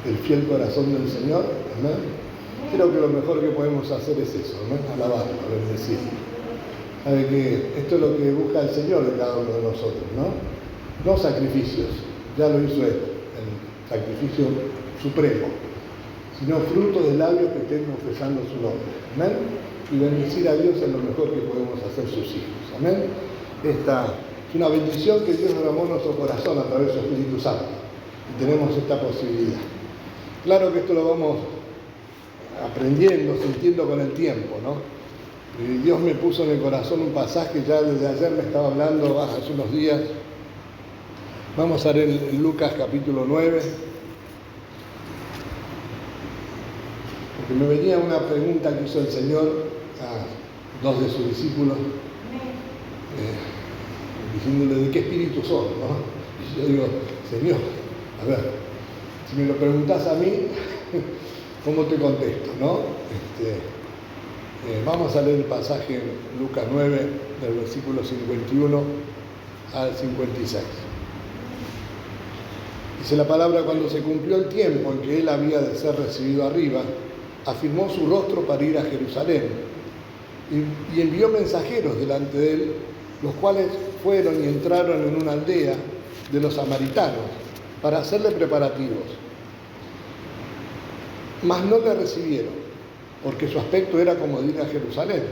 el fiel corazón del Señor. Amén. Creo que lo mejor que podemos hacer es eso, ¿no? Alabarlo, bendecirlo. Sabe que esto es lo que busca el Señor de cada uno de nosotros, ¿no? No sacrificios, ya lo hizo Él, el sacrificio supremo, sino fruto de labios que estén confesando su nombre. Amén. Y bendecir a Dios es lo mejor que podemos hacer sus hijos. Amén. Esta es una bendición que Dios derramó en nuestro corazón a través de su Espíritu Santo. Y tenemos esta posibilidad. Claro que esto lo vamos aprendiendo, sintiendo con el tiempo, ¿no? Y Dios me puso en el corazón un pasaje, ya desde ayer me estaba hablando, hace unos días. Vamos a leer en Lucas capítulo 9. Porque me venía una pregunta que hizo el Señor a dos de sus discípulos, diciéndole de qué espíritu son, ¿no? Y yo digo, Señor, a ver, si me lo preguntás a mí, ¿cómo te contesto, no? Vamos a leer el pasaje en Lucas 9, del versículo 51 al 56. Dice la palabra: cuando se cumplió el tiempo en que él había de ser recibido arriba, afirmó su rostro para ir a Jerusalén y envió mensajeros delante de él, los cuales fueron y entraron en una aldea de los samaritanos para hacerle preparativos. Mas no le recibieron, porque su aspecto era como de ir a Jerusalén.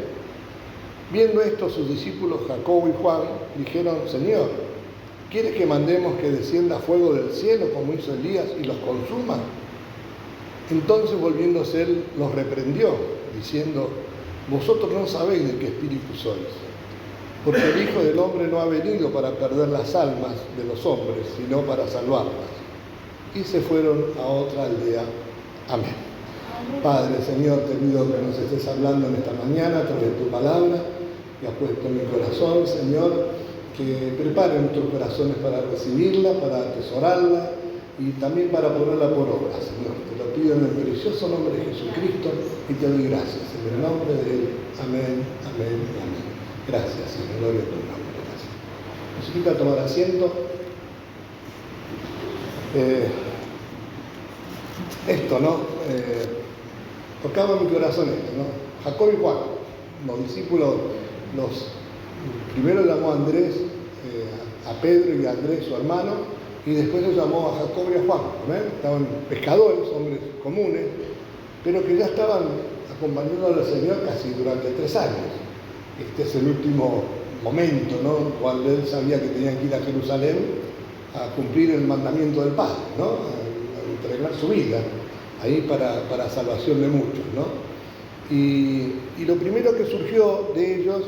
Viendo esto, sus discípulos Jacobo y Juan dijeron: Señor, ¿quieres que mandemos que descienda fuego del cielo como hizo Elías y los consuma? Entonces, volviéndose él, los reprendió, diciendo: vosotros no sabéis de qué espíritu sois, porque el Hijo del Hombre no ha venido para perder las almas de los hombres, sino para salvarlas. Y se fueron a otra aldea. Amén. Padre, Señor, te pido que nos estés hablando en esta mañana a través de tu palabra que has puesto en mi corazón, Señor, que prepare nuestros corazones para recibirla, para atesorarla y también para ponerla por obra, Señor. Te lo pido en el precioso nombre de Jesucristo y te doy gracias. En el nombre de Él. Amén, amén y amén. Gracias, Señor. Gloria a tu nombre. Gracias. Nos invita a tomar asiento. Esto, ¿no? Tocaba mi corazón esto, ¿no? Jacob y Juan, los discípulos, primero llamó a Andrés, a Pedro y a Andrés, su hermano, y después los llamó a Jacob y a Juan, ¿no? Estaban pescadores, hombres comunes, pero que ya estaban acompañando al Señor casi durante 3 años. Este es el último momento, ¿no? Cuando él sabía que tenían que ir a Jerusalén a cumplir el mandamiento del Padre, ¿no? A entregar su vida ahí para salvación de muchos, ¿no? Y lo primero que surgió de ellos,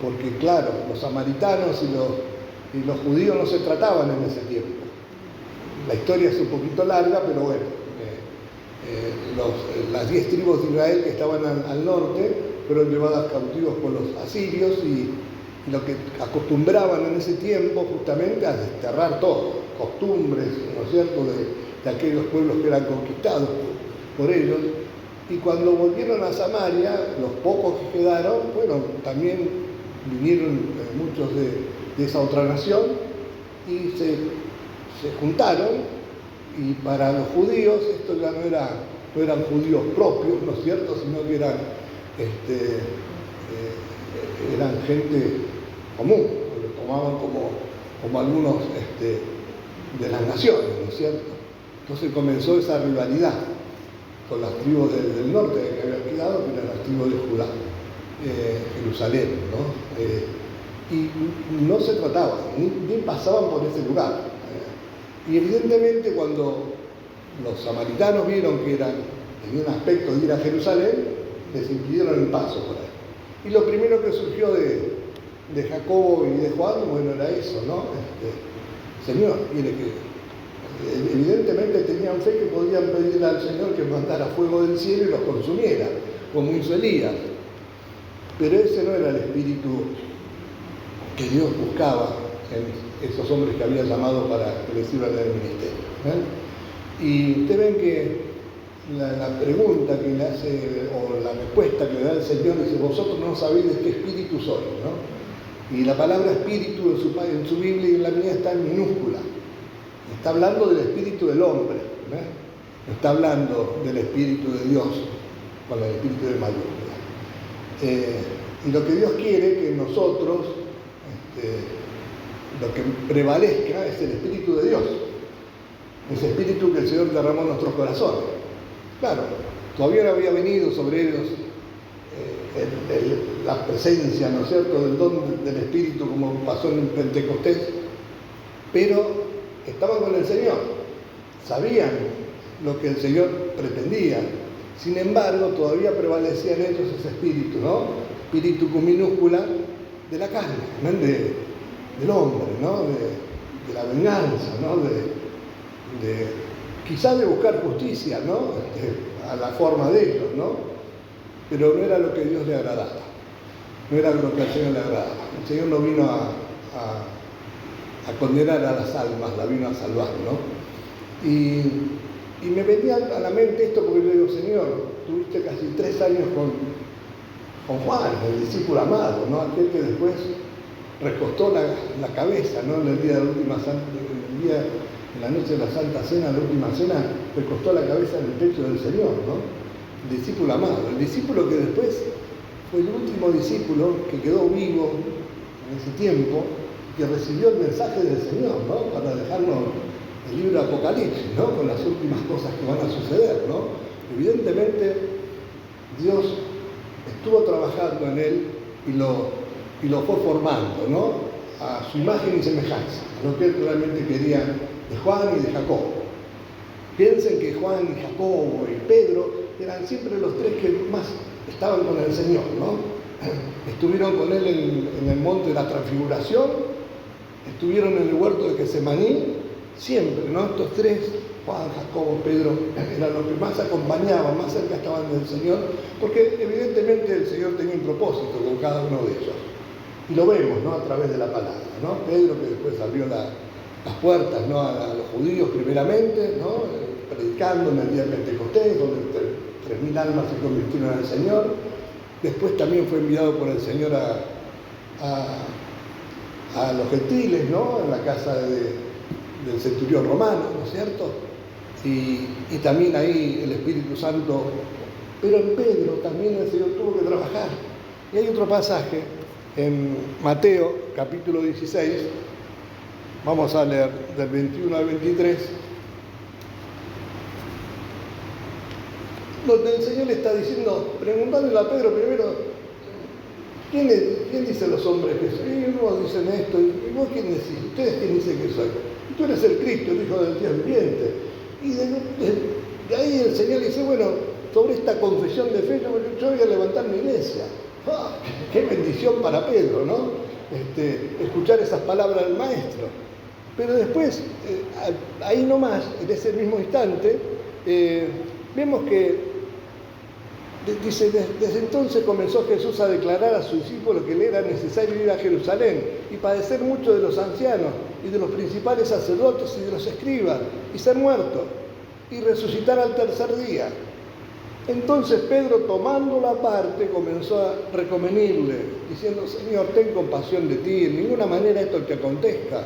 porque claro, los samaritanos y los judíos no se trataban en ese tiempo. La historia es un poquito larga, pero bueno, las 10 tribus de Israel que estaban al norte fueron llevadas cautivos por los asirios y lo que acostumbraban en ese tiempo justamente a desterrar todo, costumbres, ¿no es cierto?, de aquellos pueblos que eran conquistados por ellos. Y cuando volvieron a Samaria, los pocos que quedaron, bueno, también vinieron muchos de esa otra nación y se juntaron, y para los judíos esto ya no eran judíos propios, ¿no es cierto?, sino que eran gente común, lo tomaban como algunos de las naciones, ¿no es cierto? Entonces comenzó esa rivalidad con las tribus del norte que habían quedado, que eran las tribus de Judá, Jerusalén, ¿no? Y no se trataban, ni pasaban por ese lugar. Y evidentemente cuando los samaritanos vieron que tenían aspecto de ir a Jerusalén, les impidieron el paso por ahí. Y lo primero que surgió de Jacobo y de Juan, bueno, era eso, ¿no? Señor, mire que evidentemente tenían fe que podían pedirle al Señor que mandara fuego del cielo y los consumiera, como hizo Elías. Pero ese no era el espíritu que Dios buscaba en esos hombres que había llamado para que les sirvan del ministerio. Y ustedes ven que la pregunta que le hace, o la respuesta que le da el Señor, dice: vosotros no sabéis de qué espíritu sois, ¿no? Y la palabra espíritu en su Biblia y en la mía está en minúscula. Está hablando del espíritu del hombre, no está hablando del espíritu de Dios, con el espíritu de mayúscula. Y lo que Dios quiere que nosotros, lo que prevalezca es el espíritu de Dios, ese espíritu que el Señor derramó en nuestros corazones. Claro, todavía no había venido sobre ellos la presencia, ¿no es cierto?, del don del espíritu como pasó en Pentecostés, pero estaban con el Señor, sabían lo que el Señor pretendía. Sin embargo, todavía prevalecía en ellos ese espíritu, ¿no? Espíritu con minúscula de la carne, ¿no? Del hombre, ¿no? De la venganza, ¿no? Quizás de buscar justicia, ¿no? A la forma de ellos, ¿no? Pero no era lo que a Dios le agradaba, no era lo que al Señor le agradaba. El Señor no vino a condenar a las almas, la vino a salvar, ¿no? Y me venía a la mente esto porque yo digo, Señor, tuviste casi 3 años con Juan, el discípulo amado, ¿no? Aquel que después recostó la cabeza, ¿no? En el día de la última en la noche de la Santa Cena, la última cena, recostó la cabeza en el pecho del Señor, ¿no? El discípulo amado, el discípulo que después fue el último discípulo que quedó vivo en ese tiempo, que recibió el mensaje del Señor, ¿no? Para dejarnos el libro de Apocalipsis, ¿no? Con las últimas cosas que van a suceder, ¿no? Evidentemente, Dios estuvo trabajando en él y lo fue formando, ¿no? A su imagen y semejanza, a lo que él realmente quería de Juan y de Jacobo. Piensen que Juan y Jacobo y Pedro eran siempre los 3 que más estaban con el Señor, ¿no? Estuvieron con él en el monte de la transfiguración, estuvieron en el huerto de Getsemaní, siempre, ¿no? Estos 3, Juan, Jacobo, Pedro, eran los que más acompañaban, más cerca estaban del Señor, porque evidentemente el Señor tenía un propósito con cada uno de ellos. Y lo vemos, ¿no? A través de la palabra, ¿no? Pedro, que después abrió las puertas, ¿no? A los judíos primeramente, ¿no? Predicando en el día de Pentecostés, donde 3.000 almas se convirtieron al Señor. Después también fue enviado por el Señor a los gentiles, ¿no? En la casa del centurión romano, ¿no es cierto? Y también ahí el Espíritu Santo. Pero en Pedro también el Señor tuvo que trabajar. Y hay otro pasaje en Mateo, capítulo 16, vamos a leer del 21 al 23, donde el Señor le está diciendo, preguntándole a Pedro primero, ¿quién dice los hombres que soy? Y unos dicen esto, ¿y vos quién decís? ¿Ustedes quién dicen que soy? Y tú eres el Cristo, el Hijo del Dios viviente. Y de ahí el Señor le dice, bueno, sobre esta confesión de fe yo voy a levantar mi iglesia. ¡Ah! ¡Qué bendición para Pedro!, ¿no? Escuchar esas palabras del Maestro. Pero después, ahí nomás, en ese mismo instante, vemos que dice, desde entonces comenzó Jesús a declarar a sus discípulos que le era necesario ir a Jerusalén y padecer mucho de los ancianos y de los principales sacerdotes y de los escribas y ser muerto y resucitar al tercer día. Entonces Pedro, tomándola aparte, comenzó a reconvenirle, diciendo, Señor, ten compasión de ti, en ninguna manera esto te acontezca.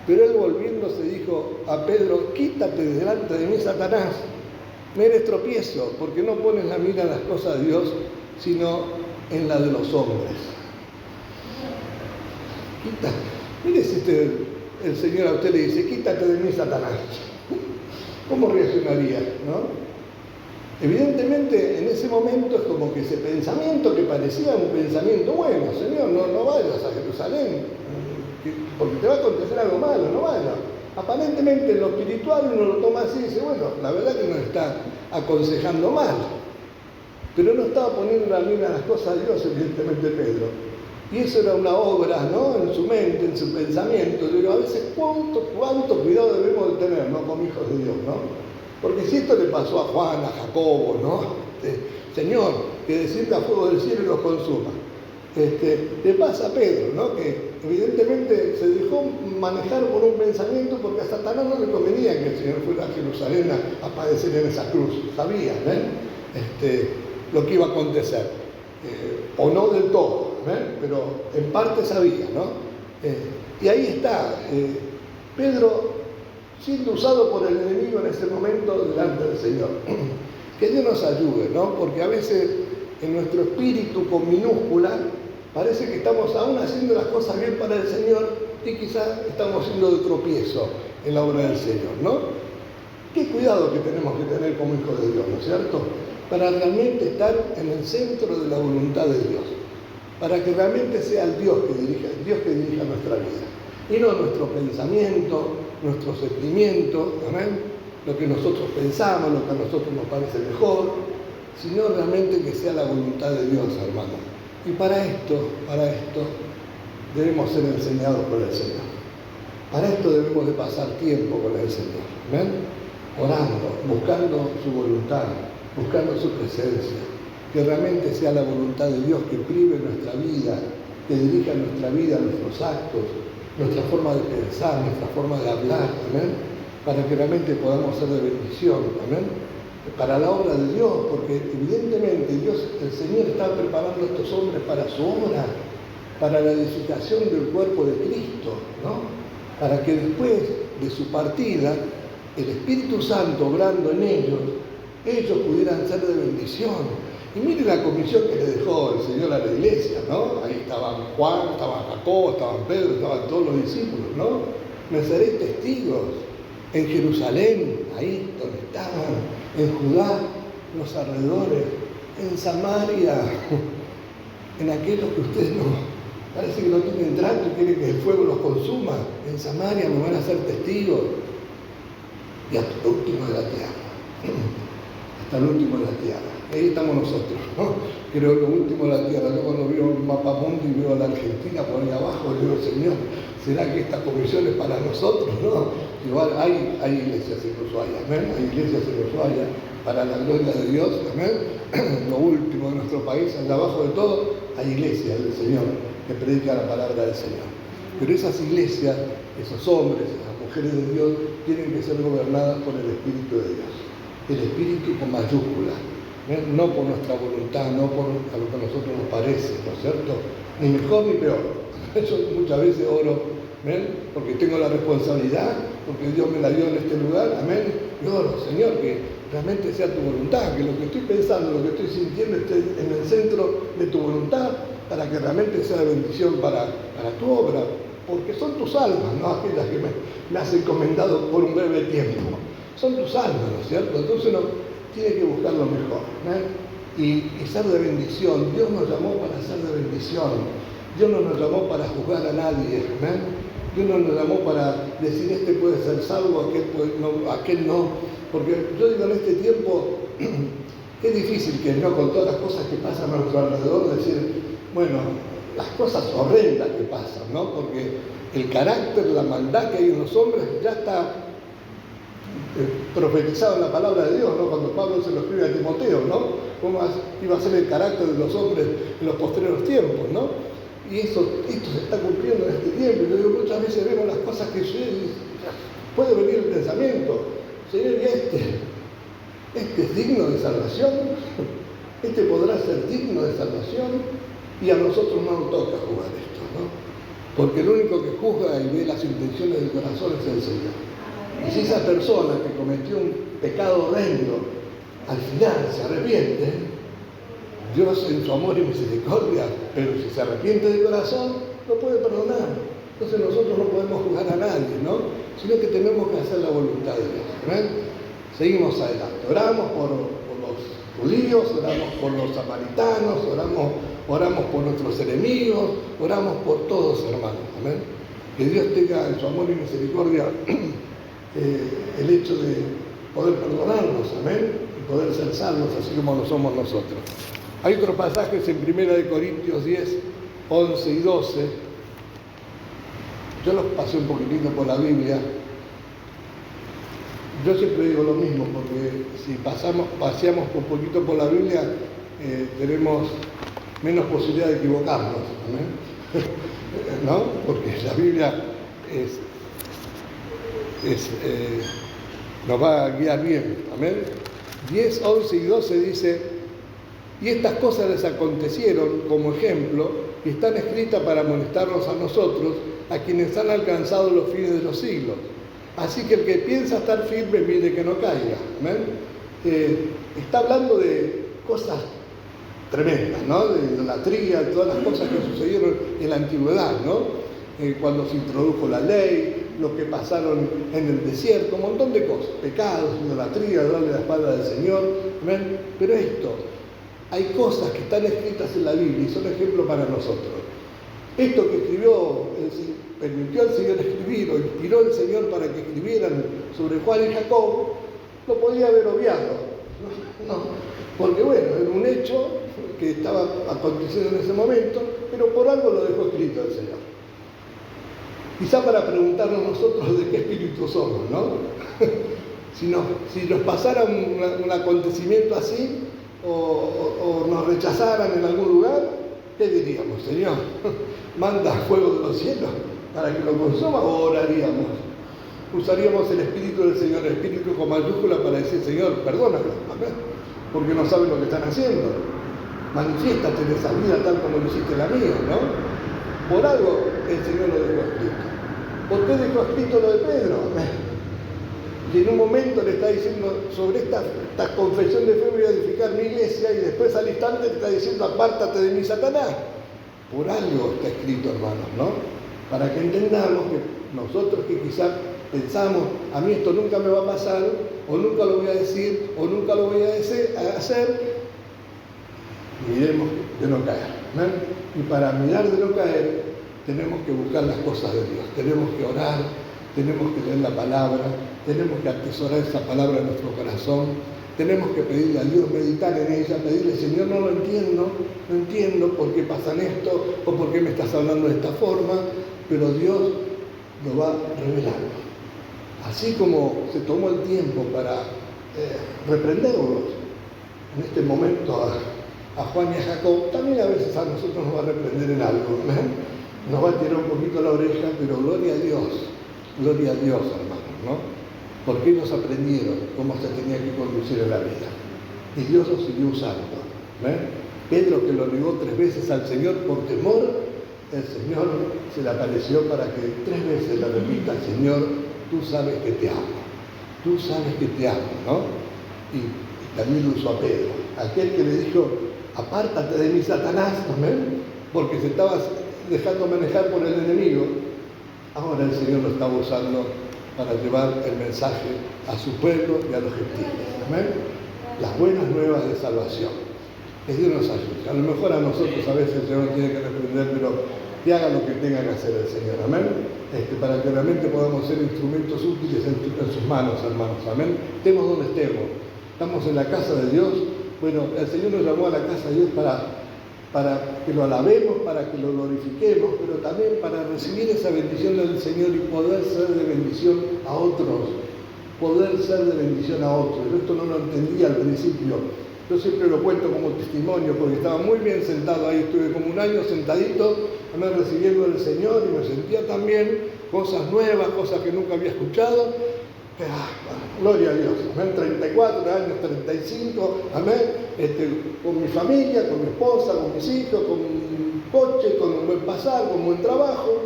Pero él volviéndose dijo a Pedro, quítate de delante de mí, Satanás, me eres tropiezo, porque no pones la mira en las cosas de Dios, sino en la de los hombres. Mire si el Señor a usted le dice, quítate de mí, Satanás. ¿Cómo reaccionaría, no? Evidentemente, en ese momento es como que ese pensamiento que parecía un pensamiento bueno, Señor, no vayas a Jerusalén, porque te va a acontecer algo malo, no vayas. Aparentemente en lo espiritual uno lo toma así y dice, bueno, la verdad que nos está aconsejando mal, pero no estaba poniendo la mira en las cosas de Dios, evidentemente Pedro. Y eso era una obra, ¿no? En su mente, en su pensamiento. Yo digo, a veces cuánto cuidado debemos de tener, ¿no? Como hijos de Dios, ¿no? Porque si esto le pasó a Juan, a Jacobo, ¿no? Señor, que descienda fuego del cielo y los consuma. Le pasa a Pedro, ¿no? Que evidentemente se dejó manejar por un pensamiento porque a Satanás no le convenía que el Señor fuera a Jerusalén a padecer en esa cruz. Sabía, lo que iba a acontecer. O no del todo, pero en parte sabía, ¿no? Y ahí está. Pedro siendo usado por el enemigo en ese momento delante del Señor. Que Dios nos ayude, ¿no? Porque a veces en nuestro espíritu con minúscula parece que estamos aún haciendo las cosas bien para el Señor y quizás estamos siendo de tropiezo en la obra del Señor, ¿no? Qué cuidado que tenemos que tener como hijos de Dios, ¿no es cierto? Para realmente estar en el centro de la voluntad de Dios, para que realmente sea el Dios que dirija nuestra vida, y no nuestro pensamiento, nuestro sentimiento, ¿amén? Lo que nosotros pensamos, lo que a nosotros nos parece mejor, sino realmente que sea la voluntad de Dios, hermano. Y para esto debemos ser enseñados por el Señor. Para esto debemos de pasar tiempo con el Señor, ¿amén? Orando, buscando su voluntad, buscando su presencia, que realmente sea la voluntad de Dios que prive nuestra vida, que dirija nuestra vida, nuestros actos, nuestra forma de pensar, nuestra forma de hablar, amén, para que realmente podamos ser de bendición, amén, para la obra de Dios, porque evidentemente Dios, el Señor está preparando a estos hombres para su obra, para la edificación del cuerpo de Cristo, ¿no? Para que después de su partida, el Espíritu Santo obrando en ellos pudieran ser de bendición. Y mire la comisión que le dejó el Señor a la iglesia, ¿no? Ahí estaban Juan, estaban Jacobo, estaban Pedro, estaban todos los discípulos, ¿no? Me seréis testigos en Jerusalén, ahí donde estaban, en Judá, en los alrededores, en Samaria, en aquellos que ustedes no, parece que no tienen trato y quieren que el fuego los consuma. En Samaria me van a ser testigos. Y hasta el último de la tierra. Hasta el último de la tierra. Ahí estamos nosotros, ¿no? Creo lo último de la tierra. Yo cuando veo el mapa mundo y veo a la Argentina por ahí abajo, digo, Señor, ¿será que esta comisión es para nosotros? ¿No? Igual hay iglesias en Ushuaia, ¿amén? Hay iglesias en Ushuaia para la gloria de Dios, ¿amén? Lo último de nuestro país, allá abajo de todo, hay iglesias del Señor que predican la palabra del Señor. Pero esas iglesias, esos hombres, esas mujeres de Dios, tienen que ser gobernadas por el Espíritu de Dios. El Espíritu con mayúscula, no por nuestra voluntad, no por a lo que a nosotros nos parece, ¿no es cierto? Ni mejor ni peor. Yo muchas veces oro, ¿ven? Porque tengo la responsabilidad, porque Dios me la dio en este lugar, amén. Y oro, Señor, que realmente sea tu voluntad, que lo que estoy pensando, lo que estoy sintiendo esté en el centro de tu voluntad, para que realmente sea de bendición para tu obra, porque son tus almas, no aquellas que me has encomendado por un breve tiempo. Son tus almas, ¿no es cierto? Entonces uno tiene que buscar lo mejor, ¿no? Y ser de bendición. Dios nos llamó para ser de bendición. Dios no nos llamó para juzgar a nadie, ¿no? Dios no nos llamó para decir este puede ser salvo, aquel no. Porque yo digo en este tiempo, qué difícil que no, con todas las cosas que pasan a nuestro alrededor, decir, bueno, las cosas horrendas que pasan, ¿no? Porque el carácter, la maldad que hay en los hombres ya está profetizado en la palabra de Dios, ¿no? Cuando Pablo se lo escribe a Timoteo, ¿no? Cómo iba a ser el carácter de los hombres en los postreros tiempos, ¿no? Y esto se está cumpliendo en este tiempo. Yo digo, muchas veces vemos las cosas que suceden y puede venir el pensamiento, Señor, ¿y este es digno de salvación? ¿Este podrá ser digno de salvación? Y a nosotros no nos toca jugar esto, ¿no? Porque el único que juzga y ve las intenciones del corazón es el Señor. Y si esa persona que cometió un pecado horrendo al final se arrepiente, Dios en su amor y misericordia, pero si se arrepiente de corazón, lo puede perdonar. Entonces nosotros no podemos juzgar a nadie, ¿no? Sino que tenemos que hacer la voluntad de Dios, ¿ven? Seguimos adelante. Oramos por los judíos, oramos por los samaritanos, oramos por nuestros enemigos, oramos por todos, hermanos, ¿amén? Que Dios tenga en su amor y misericordia el hecho de poder perdonarnos, amén, y poder ser salvos así como lo somos nosotros. Hay otros pasajes en 1 Corintios 10, 11 y 12. Yo los pasé un poquitito por la Biblia. Yo siempre digo lo mismo, porque si paseamos un poquito por la Biblia, tenemos menos posibilidad de equivocarnos, ¿amén? ¿No? Porque la Biblia nos va a guiar bien, amén. 10, 11 y 12 dice: y estas cosas les acontecieron como ejemplo y están escritas para amonestarnos a nosotros, a quienes han alcanzado los fines de los siglos. Así que el que piensa estar firme, mire que no caiga. ¿Amén? Está hablando de cosas tremendas, ¿no? De idolatría, de todas las cosas que sucedieron en la antigüedad, ¿no? Cuando se introdujo la ley, lo que pasaron en el desierto, un montón de cosas, pecados, idolatría, darle la espalda al Señor, ¿amén? Pero esto, hay cosas que están escritas en la Biblia y son ejemplo para nosotros. Esto que permitió al Señor escribir, o inspiró el Señor para que escribieran sobre Juan y Jacob, lo podía haber obviado, ¿no? Porque bueno, era un hecho que estaba aconteciendo en ese momento, pero por algo lo dejó escrito el Señor. Quizá para preguntarnos nosotros de qué espíritu somos, ¿no? si nos pasara un acontecimiento así, o nos rechazaran en algún lugar, ¿qué diríamos? Señor, manda fuego de los cielos para que lo consuma, o oraríamos. Usaríamos el espíritu del Señor, el espíritu con mayúscula, para decir, Señor, perdónalo, porque no saben lo que están haciendo. Manifiéstate en esa vida tal como lo hiciste la mía, ¿no? Por algo el Señor lo dejó escrito. ¿Por qué dejó escrito lo de Pedro? Y en un momento le está diciendo, sobre esta confesión de fe voy a edificar mi iglesia, y después al instante le está diciendo, apártate de mí, Satanás. Por algo está escrito, hermanos, ¿no? Para que entendamos que nosotros que quizás pensamos, a mí esto nunca me va a pasar, o nunca lo voy a decir, o nunca lo voy a hacer, miremos de no caer, ¿no? Y para mirar de no caer, tenemos que buscar las cosas de Dios, tenemos que orar, tenemos que leer la palabra, tenemos que atesorar esa palabra en nuestro corazón, tenemos que pedirle a Dios, meditar en ella, pedirle, Señor, no entiendo por qué pasan esto, o por qué me estás hablando de esta forma, pero Dios lo va revelando. Así como se tomó el tiempo para reprenderlos en este momento a Juan y a Jacob, también a veces a nosotros nos va a reprender en algo, ¿no? Nos va a tirar un poquito la oreja, pero gloria a Dios, hermanos, ¿no? Porque ellos aprendieron cómo se tenía que conducir en la vida. Y Dios los siguió usando. Pedro, que lo negó 3 veces al Señor por temor, el Señor se le apareció para que 3 veces le repita, Señor, tú sabes que te amo. Tú sabes que te amo, ¿no? Y también lo usó a Pedro. Aquel que le dijo, apártate de mí, Satanás, ¿amén? Porque se estaba dejando manejar por el enemigo. Ahora el Señor lo estaba usando para llevar el mensaje a su pueblo y a los gentiles. ¿Amén? Las buenas nuevas de salvación. Que Dios nos ayude. A lo mejor a nosotros a veces el Señor tiene que reprender, pero que haga lo que tenga que hacer el Señor. Amén. Para que realmente podamos ser instrumentos útiles en sus manos, hermanos. Amén. Estemos donde estemos. Estamos en la casa de Dios. Bueno, el Señor nos llamó a la casa de Dios para que lo alabemos, para que lo glorifiquemos, pero también para recibir esa bendición del Señor y poder ser de bendición a otros. Poder ser de bendición a otros. Yo esto no lo entendía al principio. Yo siempre lo cuento como testimonio, porque estaba muy bien sentado ahí. Estuve como 1 año sentadito, recibiendo del Señor, y me sentía también cosas nuevas, cosas que nunca había escuchado. Gloria a Dios, amén, 34 años, 35, amén, con mi familia, con mi esposa, con mis hijos, con un coche, con un buen pasar, con un buen trabajo,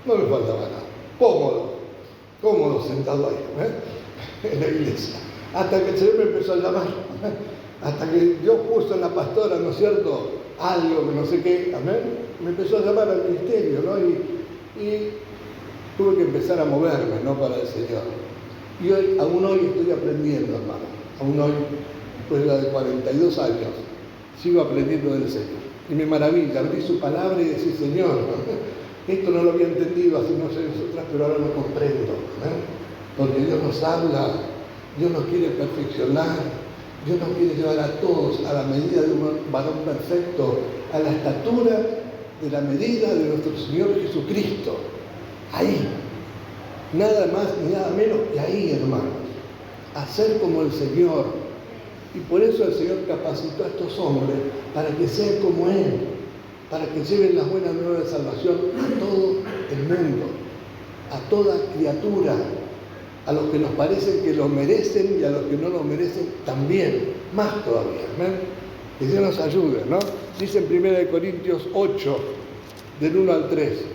no me faltaba nada, cómodo sentado ahí, en la iglesia, hasta que el Señor me empezó a llamar, hasta que Dios puso en la pastora, ¿no es cierto?, algo que no sé qué, amén, me empezó a llamar al ministerio, ¿no?, y tuve que empezar a moverme, ¿no?, para el Señor. Y aún hoy estoy aprendiendo, hermano. Aún hoy, después de 42 años, sigo aprendiendo del Señor. Y me maravilla abrir su palabra y decir, Señor, esto no lo había entendido hace unos años atrás, pero ahora lo comprendo. Porque Dios nos habla, Dios nos quiere perfeccionar, Dios nos quiere llevar a todos a la medida de un varón perfecto, a la estatura de la medida de nuestro Señor Jesucristo. Ahí. Nada más ni nada menos que ahí, hermanos, hacer como el Señor. Y por eso el Señor capacitó a estos hombres para que sean como Él, para que lleven las buenas nuevas de salvación a todo el mundo, a toda criatura, a los que nos parecen que lo merecen y a los que no lo merecen también, más todavía. ¿Ven? Que Dios nos ayude, ¿no? Dice en 1 Corintios 8, del 1 al 3.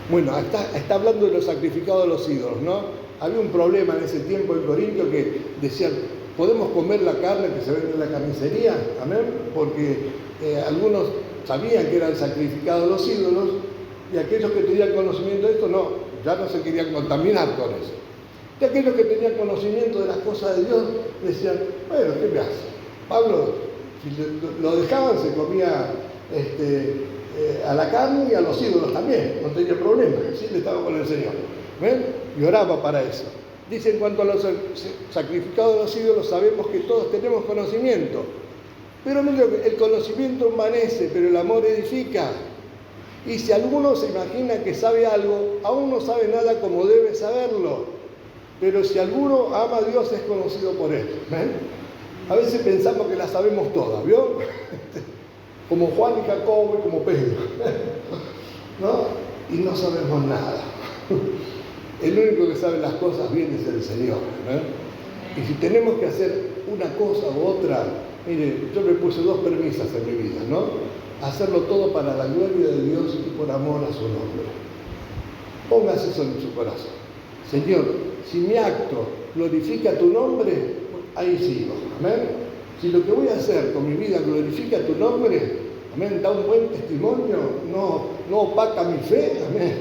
Bueno, está hablando de los sacrificados a los ídolos, ¿no? Había un problema en ese tiempo en Corinto que decían, ¿podemos comer la carne que se vende en la carnicería? Amén. Porque algunos sabían que eran sacrificados los ídolos y aquellos que tenían conocimiento de esto, no, ya no se querían contaminar con eso. Y aquellos que tenían conocimiento de las cosas de Dios decían, bueno, ¿qué me hace? Pablo, si lo dejaban, se comía a la carne y a los ídolos también, no tenía problema, sí, le estaba con el Señor. ¿Ven? Y oraba para eso. Dice, en cuanto a los sacrificados de los ídolos, sabemos que todos tenemos conocimiento. Pero mire, el conocimiento envanece, pero el amor edifica. Y si alguno se imagina que sabe algo, aún no sabe nada como debe saberlo. Pero si alguno ama a Dios, es conocido por Él. ¿Ven? A veces pensamos que la sabemos todas, ¿vio? Como Juan y Jacobo y como Pedro. ¿No? Y no sabemos nada. El único que sabe las cosas bien es el Señor. Y si tenemos que hacer una cosa u otra, mire, yo me puse 2 premisas en mi vida, ¿no? Hacerlo todo para la gloria de Dios y por amor a su nombre. Póngase eso en su corazón. Señor, si mi acto glorifica tu nombre, ahí sigo. Amén. Si lo que voy a hacer con mi vida glorifica tu nombre, amén, da un buen testimonio, no opaca mi fe, amén,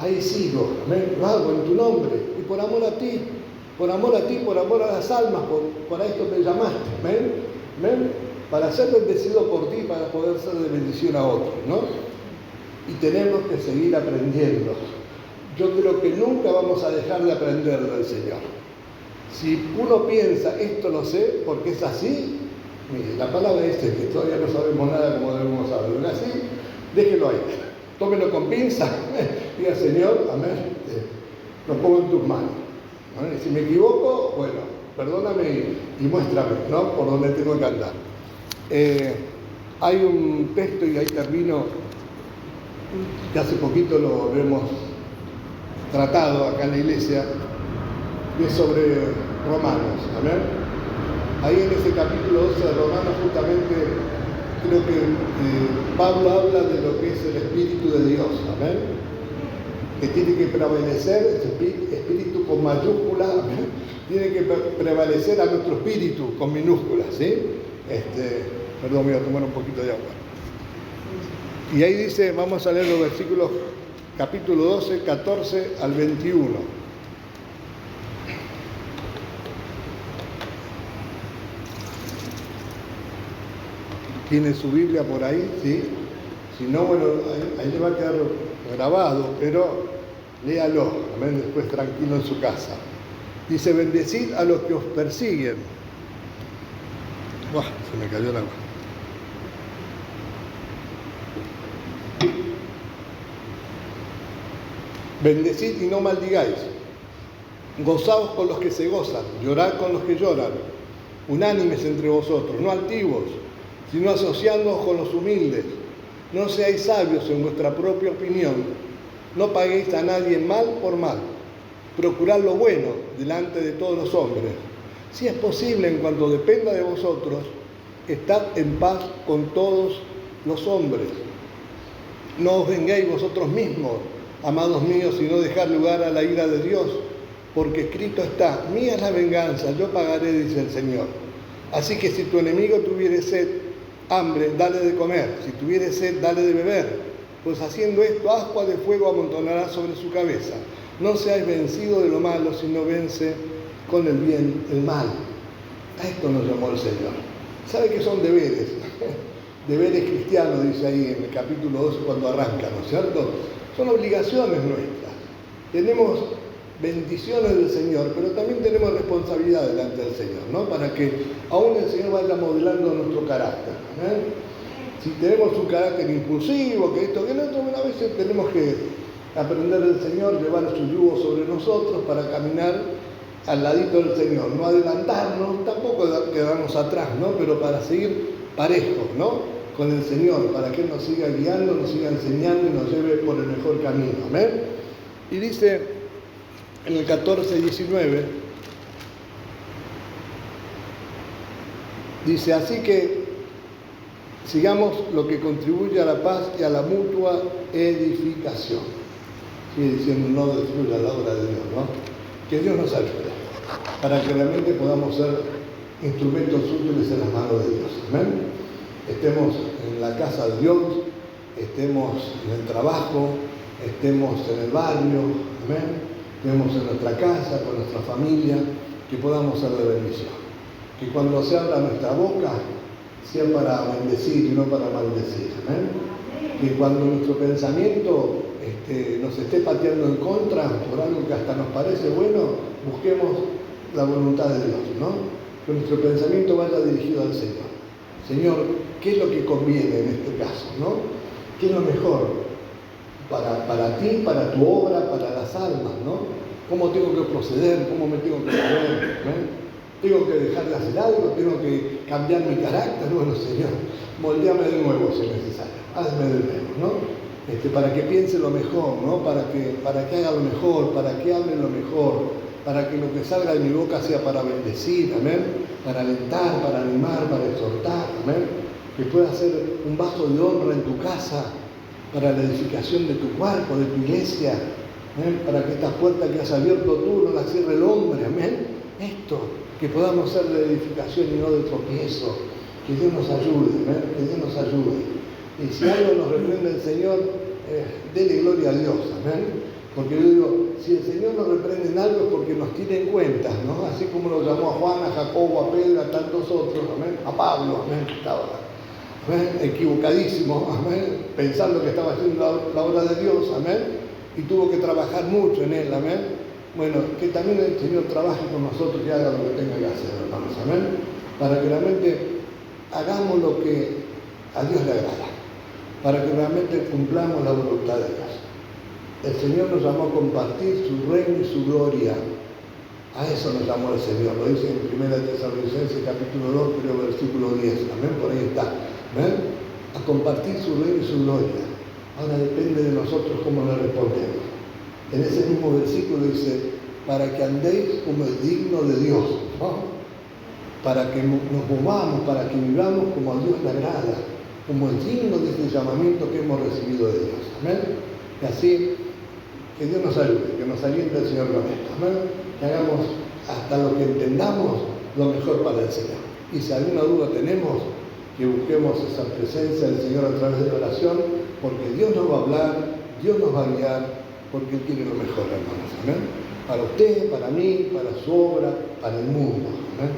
ahí sigo, amén, lo hago en tu nombre y por amor a ti, por amor a las almas, por esto me llamaste, amén, amén, para ser bendecido por ti, para poder ser de bendición a otros, ¿no? Y tenemos que seguir aprendiendo. Yo creo que nunca vamos a dejar de aprender del Señor. Si uno piensa, esto lo sé porque es así, mire, la palabra es que todavía no sabemos nada como debemos saberlo. Así, déjelo ahí. Tómelo con pinza. Diga, Señor, amén, lo pongo en tus manos. ¿Amén? Si me equivoco, bueno, perdóname y muéstrame, ¿no? Por dónde tengo que andar. Hay un texto, y ahí termino, que hace poquito lo hemos tratado acá en la iglesia, que es sobre Romanos, amén. Ahí en ese capítulo 12 de Romanos justamente creo que Pablo habla de lo que es el Espíritu de Dios, amén, que tiene que prevalecer, ese espíritu con mayúsculas, amén, tiene que prevalecer a nuestro espíritu con minúsculas, ¿sí? Perdón, voy a tomar un poquito de agua. Y ahí dice, vamos a leer los versículos, capítulo 12, 14 al 21. ¿Tiene su Biblia por ahí? ¿Sí? Si no, bueno, ahí le va a quedar grabado, pero léalo, amén, después tranquilo en su casa. Dice, bendecid a los que os persiguen. ¡Buah! Se me cayó el agua. Bendecid y no maldigáis. Gozaos con los que se gozan, llorad con los que lloran. Unánimes entre vosotros, no altivos, sino asociándoos con los humildes. No seáis sabios en vuestra propia opinión. No paguéis a nadie mal por mal. Procurad lo bueno delante de todos los hombres. Si es posible, en cuanto dependa de vosotros, estad en paz con todos los hombres. No os vengáis vosotros mismos, amados míos, sino dejad lugar a la ira de Dios, porque escrito está, mía es la venganza, yo pagaré, dice el Señor. Así que si tu enemigo tuviere hambre, dale de comer, si tuviere sed, dale de beber, pues haciendo esto, ascua de fuego amontonará sobre su cabeza. No seáis vencidos de lo malo, sino vence con el bien el mal. A esto nos llamó el Señor. ¿Sabe qué son deberes? Deberes cristianos, dice ahí en el capítulo 12 cuando arranca, ¿no es cierto? Son obligaciones nuestras. Tenemos bendiciones del Señor, pero también tenemos responsabilidad delante del Señor, ¿no? Para que aún el Señor vaya modelando nuestro carácter, ¿eh? Si tenemos un carácter impulsivo, que esto, que lo otro, a veces tenemos que aprender del Señor, llevar su yugo sobre nosotros para caminar al ladito del Señor, no adelantarnos, tampoco quedarnos atrás, ¿no? Pero para seguir parejos, ¿no? Con el Señor, para que Él nos siga guiando, nos siga enseñando y nos lleve por el mejor camino, ¿amén? Y dice en el 14:19, dice, así que sigamos lo que contribuye a la paz y a la mutua edificación. sigue diciendo no destruya la obra de Dios, ¿no? Que Dios nos ayude para que realmente podamos ser instrumentos útiles en las manos de Dios. Amén. Estemos en la casa de Dios, estemos en el trabajo, estemos en el barrio, amén. Estemos en nuestra casa, con nuestra familia, que podamos ser de bendición. Que cuando se abra nuestra boca sea para bendecir y no para maldecir. Amén. Que cuando nuestro pensamiento nos esté pateando en contra por algo que hasta nos parece bueno, busquemos la voluntad de Dios, ¿no? Que nuestro pensamiento vaya dirigido al Señor. Señor, ¿qué es lo que conviene en este caso, ¿no? ¿Qué es lo mejor para ti, para tu obra, para las almas, ¿no? ¿Cómo tengo que proceder? ¿Cómo me tengo que mover? ¿Tengo que dejar de hacer algo? ¿Tengo que cambiar mi carácter? Bueno, Señor, moldeame de nuevo si es necesario. Hazme de nuevo, ¿no? Para que piense lo mejor, ¿no? Para que haga lo mejor, para que hable lo mejor, para que lo que salga de mi boca sea para bendecir, amén, para alentar, para animar, para exhortar, amén, que pueda ser un vaso de honra en tu casa, para la edificación de tu cuerpo, de tu iglesia, amén, para que estas puertas que has abierto tú no las cierre el hombre, amén, esto, que podamos ser de edificación y no de tropiezo, que Dios nos ayude, amén, que Dios nos ayude. Y si algo nos reprende el Señor, dele gloria a Dios, amén. Porque yo digo, si el Señor nos reprende en algo es porque nos tiene en cuenta, ¿no? Así como lo llamó a Juan, a Jacobo, a Pedro, a tantos otros, amén, a Pablo, amén, estaba, amén, equivocadísimo, amén, pensando que estaba haciendo la obra de Dios, amén, y tuvo que trabajar mucho en él, amén. Bueno, que también el Señor trabaje con nosotros y haga lo que tenga que hacer, hermanos, amén, para que realmente hagamos lo que a Dios le agrada, para que realmente cumplamos la voluntad de Dios. El Señor nos llamó a compartir su reino y su gloria. A eso nos llamó el Señor. Lo dice en 1 Tesalonicenses capítulo 2, creo, versículo 10. Amén, por ahí está. ¿Ven? A compartir su reino y su gloria. Ahora depende de nosotros cómo le respondemos. En ese mismo versículo dice, para que andéis como es digno de Dios, ¿no? Para que nos movamos, para que vivamos como a Dios le agrada, como es digno de este llamamiento que hemos recibido de Dios. Amén. Y así, que Dios nos ayude, que nos aliente el Señor con esto, ¿no? Que hagamos hasta lo que entendamos lo mejor para el Señor. Y si alguna duda tenemos, que busquemos esa presencia del Señor a través de la oración, porque Dios nos va a hablar, Dios nos va a guiar, porque Él quiere lo mejor, hermanos, ¿amén? Para usted, para mí, para su obra, para el mundo, ¿amén?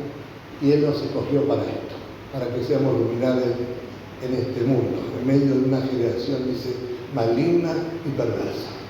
Y Él nos escogió para esto, para que seamos luminares en este mundo, en medio de una generación, dice, maligna y perversa.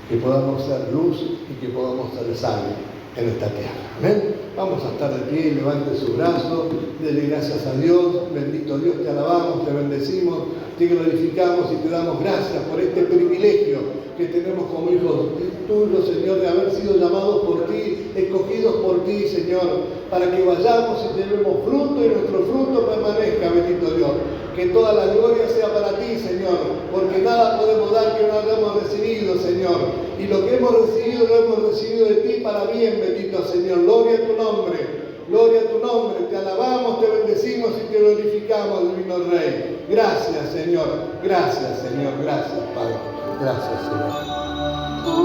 Que podamos ser luz y que podamos ser sal en esta tierra. Amén. Vamos a estar de pie, levante su brazo, dele gracias a Dios, bendito Dios, te alabamos, te bendecimos, te glorificamos y te damos gracias por este privilegio que tenemos como hijos tuyos, Señor, de haber sido llamados por ti, escogidos por ti, Señor, para que vayamos y llevemos fruto y nuestro fruto permanezca, bendito Dios. Que toda la gloria sea para ti, Señor, porque nada podemos dar que no hayamos recibido, Señor. Y lo que hemos recibido, lo hemos recibido de ti para bien, bendito Señor. Gloria a tu nombre, gloria a tu nombre. Te alabamos, te bendecimos y te glorificamos, divino Rey. Gracias, Señor. Gracias, Señor. Gracias, Padre. Gracias, Señor.